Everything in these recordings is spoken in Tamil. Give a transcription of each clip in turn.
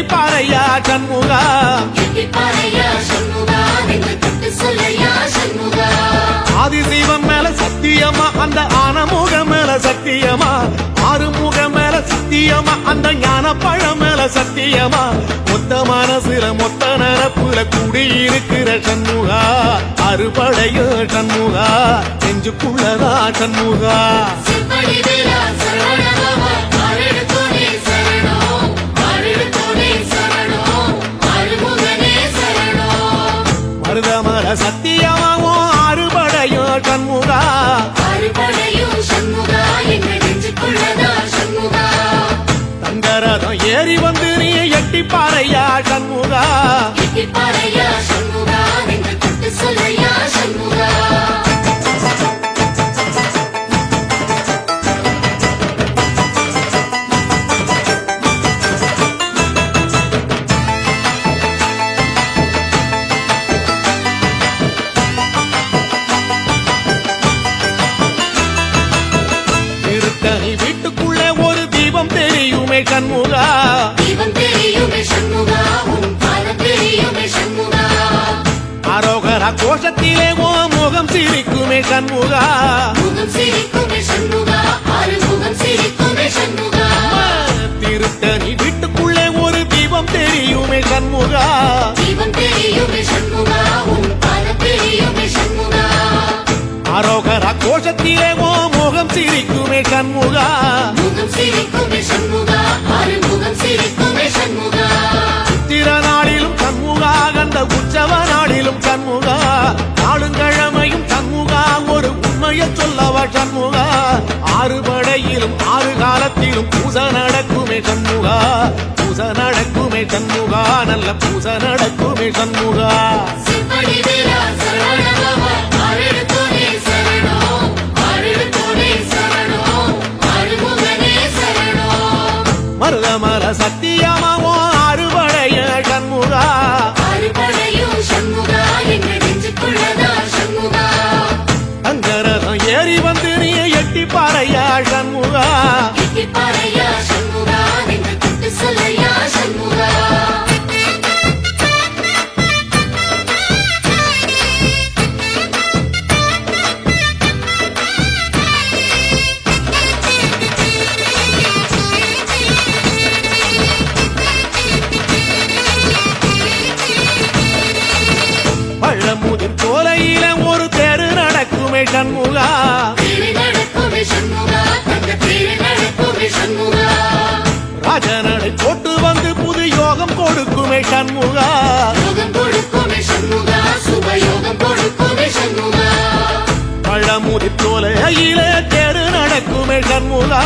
எட்டிப்பாறையா சண்முகா ஆதிசைவம் மேல சத்தியமா அந்த ஆனமுகம் மேல சத்தியமா ஆறுமுகம் மேல சத்தியமா அந்த ஞான பழம் மேல சத்தியமா மொத்த மனசுல மொத்த நரப்புல கூடியிருக்கிற சண்முகா அறுபடையோ சண்முகா நெஞ்சுக்குள்ளதா சண்முகா மருதமர சத்தியமாவோ அறுபடையோ சண்முகா தங்கரதம் ஏறி வந்து நீ எட்டிப்பாறையா சண்முகா வீட்டுக்குள்ளே ஒரு தீபம் தெரியுமே சண்முகா அரோகரா கோஷத்திலே ஓ முகம் சிரிக்குமே சண்முகா திருத்தணி வீட்டுக்குள்ளே ஒரு தீபம் தெரியுமே சண்முகா அரோகரா கோஷத்திலே ஓ முகம் சிரிக்குமே சண்முகா சித்திர நாளிலும் சண்முகா கந்த உற்சவ நாளிலும் சண்முகா நாளுங்கிழமையும் சண்முகா ஒரு உண்மையை சொல்லவா சண்முகா ஆறுபடையிலும் ஆறு காலத்திலும் பூச நடக்குமே சண்முகா பூச நடக்குமே சண்முகா நல்ல பூச நடக்குமே சண்முகா மருதமர சத்தியமாவோ அறுபடைய சண்முகா தங்கரதம் ஏறி வந்து நீ எட்டிப்பாறையா சண்முகா பழமுதிர் கோலையில ஒரு தேரு நடக்குமே சண்முகா ராஜனடை போட்டு வந்து புது யோகம் கொடுக்குமே சண்முகா பழமுதிர் கோலையில தேரு நடக்குமே சண்முகா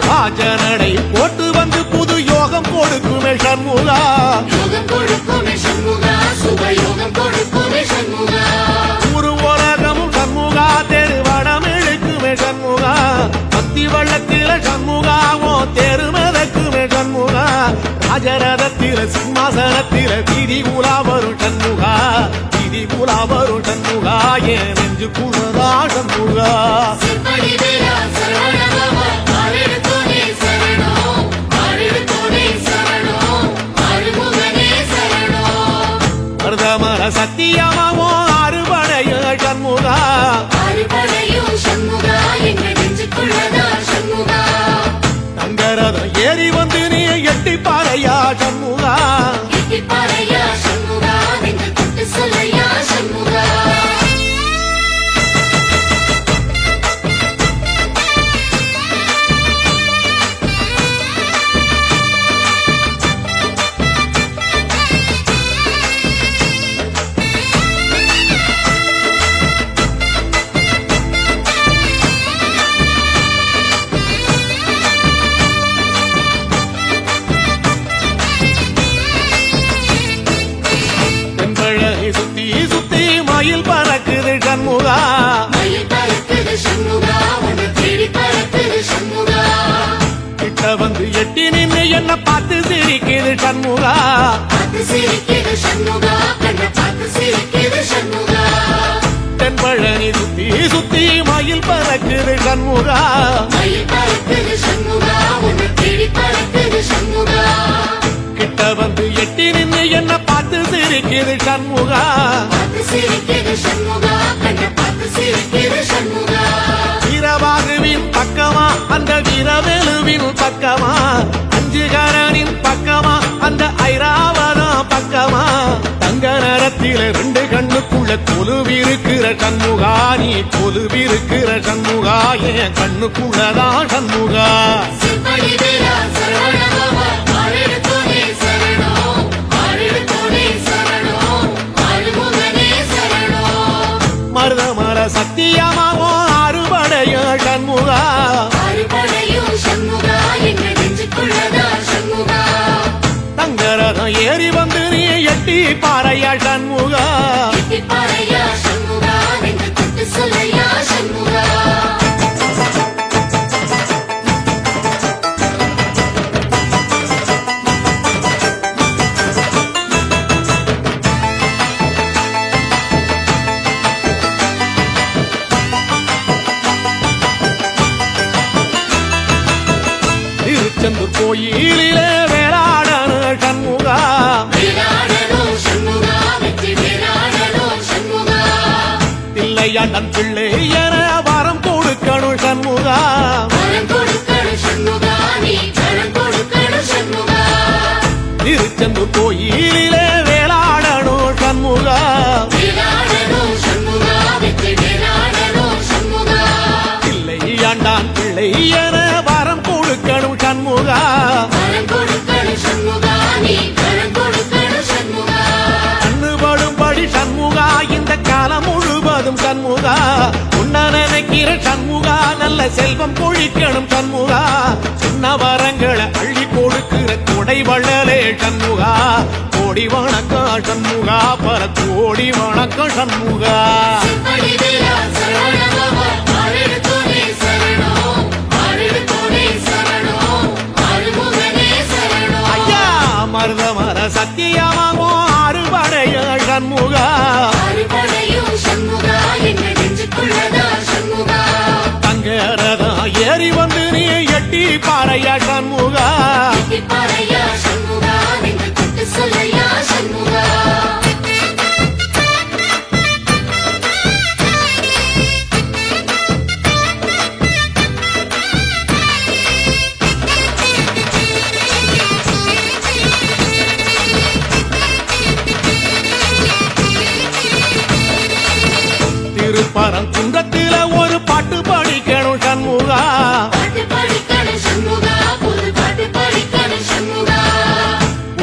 ராஜனடை போட்டு வந்து புது யோகம் கொடுக்குமே சண்முகா ஒரு உலகமும் சண்முகா தெருவடம் இழுக்குமே சண்முகா பக்தி வள்ளத்தில சண்முகாவோ தெரு மதக்குமே சண்முகா ராஜரதத்தில சிம்மாசனத்தில வீதி உலா வரும் சண்முகா வீதி உலா வரும் சண்முகா ஏன் நெஞ்சு குளதா சண்முகா மருதமர சத்தியமாவோ அறுபடைய சண்முகா தங்கரதம் ஏறி வந்து நீ எட்டிப்பாறையா சண்முகா மயில் பறக்குது சண்முகா கிட்ட வந்து எட்டி நின்று என்ன பார்த்து சிரிக்குது சண்முகா தென்பழனி சுத்தி சுத்தி மயில் பறக்குது சண்முகா கிட்ட வந்து எட்டி நின்னு என்ன பார்த்து சிரிக்குது சண்முகா வீரபாகுவின் பக்கமா அந்த வீரவேலுவின் பக்கமா அஞ்சுகரனின் பக்கமா அந்த ஐராவதம் பக்கமா தங்க நேரத்தில ரெண்டு கண்ணுக்குள்ள கொலுவிருக்கிற சண்முகா நீ கொலுவிருக்கிற சண்முகா என் கண்ணுக்குள்ளதான் சண்முகா மருதமர சத்தியமாவோ அறுபடைய சண்முகா தங்கரகம் ஏறி வந்து நீ எட்டி பாறையா சண்முகா திருச்செந்தூர் கோயிலிலே வேளாடன சண்முகா தில்லையாண்டன் பிள்ளை என வரம் கொடுக்கணும் சண்முகா திருச்செந்தூர் கோயிலிலே வேளாடணும் சண்முகா தில்லையாண்டான் பிள்ளை என வரம் கொடுக்கணும் சண்முகா கண்ணுபடும்படி சண்முகா இந்த காலம் முழுவதும் சண்முகா உன்ன நினைக்கிற சண்முகா நல்ல செல்வம் பொழிக்கணும் சண்முகா சின்ன வரங்களை அள்ளி கொடுக்கிற கொடை வள்ளலே சண்முகா கோடி வணக்கம் சண்முகா பல கோடி வணக்கம் சண்முகா மருதமர சத்தியமாவோ அறுபடைய சண்முகா தங்கரதா ஏறி வந்து நீ எட்டி பாறையா சண்முகா திருப்பரங்குன்றத்தில ஒரு பாட்டு படிக்கணும் சண்முகா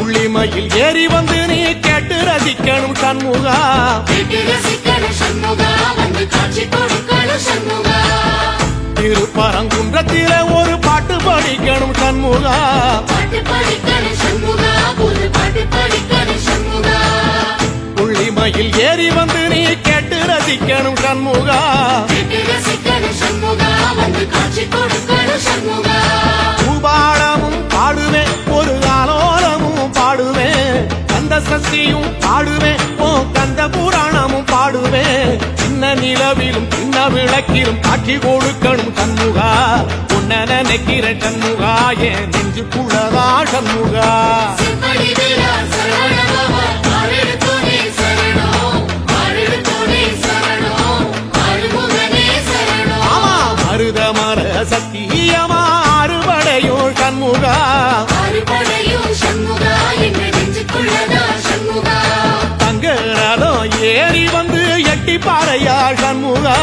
உள்ளிமையில் ஏறி வந்து நீ கேட்டு ரசிக்கணும் சண்முகா திருப்பரங்குன்றத்தில ஒரு பாட்டு படிக்கணும் சண்முகா உள்ளிமையில் ஏறி வந்து நீ கேட்டு ரசிக்கணும் சண்முகா பூபாடமும் பாடுவேன் ஒரு ஆலோலமும் பாடுவேன் கந்த சஷ்டியும் பாடுவேன் ஓ கந்த புராணமும் பாடுவேன் சின்ன நிலவிலும் சின்ன விளக்கிலும் காட்சி கொடுக்கணும் சண்முகா உன்ன நினைக்கிற சண்முகா என் நெஞ்சுக்குள்ளதா சண்முகா மருதமர சத்தியமா அறுபடையோ சண்முகா தங்கரதம் ஏறி வந்து எட்டி பாறையா சண்முகா